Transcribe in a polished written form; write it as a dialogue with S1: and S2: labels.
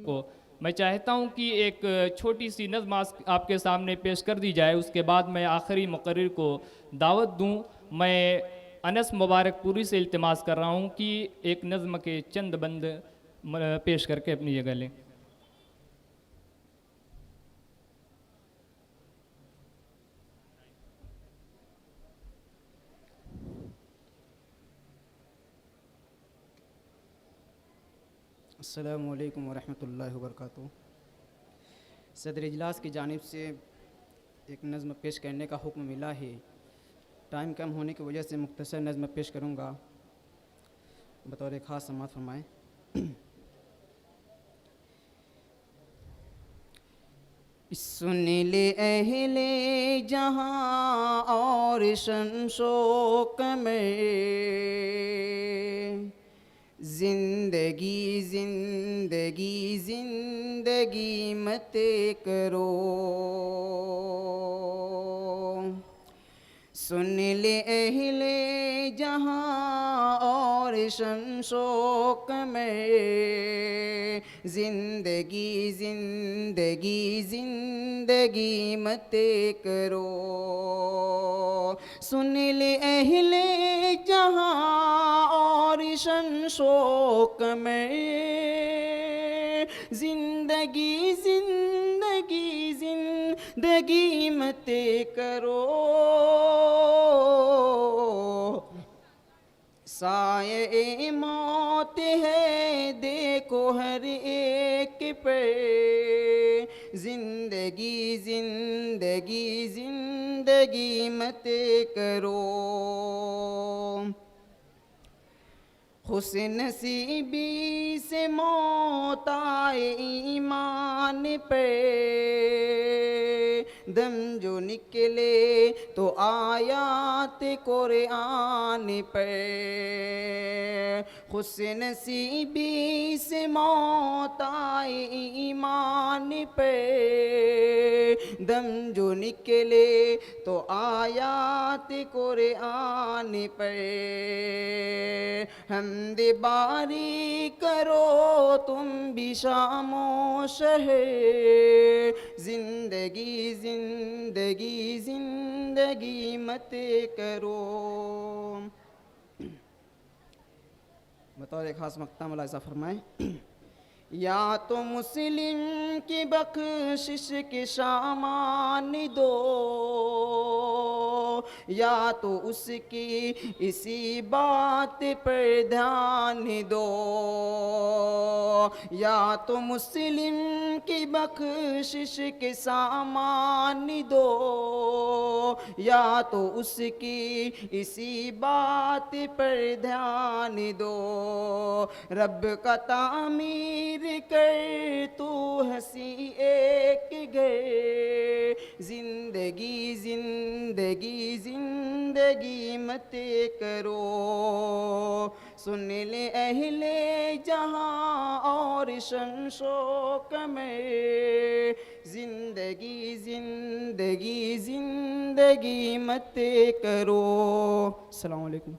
S1: को मैं चाहता हूं कि एक छोटी सी नज़्म आपके सामने पेश कर दी जाए। उसके बाद मैं आखिरी मुकर्रिर को दावत दूं। मैं अनस मुबारकपुरी से इल्तिमास कर रहा हूं कि एक नज़्म के चंद बंद पेश करके अपनी जगह लें।
S2: अस्सलामु अलैकुम वरहमतुल्लाहि वबरकातुहू। सदर इजलास की जानिब से एक नज़्म पेश करने का हुक्म मिला है। टाइम कम होने की वजह से मुख्तसर नज़्म पेश करूँगा। बतौर ख़ास समाअत फरमाएँ। सुन ले अहले जहाँ और शमशोक में, ज़िंदगी ज़िंदगी ज़िंदगी मत करो। सुन ले अहले जहाँ और शमशोक में, ज़िंदगी ज़िंदगी ज़िंदगी मत करो। सुन ले अहले जहाँ और शमशोक में, ज़िंदगी ज़िंदगी ज़िंदगी मत करो। साये मौत है देखो हर एक पे, ज़िंदगी ज़िंदगी ज़िंदगी मत करो। खुशनसीबी से मौत आए ईमान पे, दम जो निकले तो आयात कुरान पे। खुशनसीबी से मौत आए ईमान पे, दम जो निकले तो आयात कुरान पे। हमद बारी करो तुम भी शामोश है, ज़िंदगी ज़िंदगी ज़िंदगी मत करो। बतौर ख़ास मक्ता मुलाज़ा फरमाएँ। या तो मुस्लिम की बख्शिश के सामान दो, या तो उसकी इसी बात पर ध्यान दो। या तो मुस्लिम की बख्शिश के सामान दो, या तो उसकी इसी बात पर ध्यान दो। रब का तामीर कर तू हंसी एक घर, ज़िंदगी ज़िंदगी ज़िंदगी मत करो। सुन ले अहले जहाँ और शमशोक में, ज़िंदगी ज़िंदगी ज़िंदगी मत करो। अस्सलामु अलैकुम।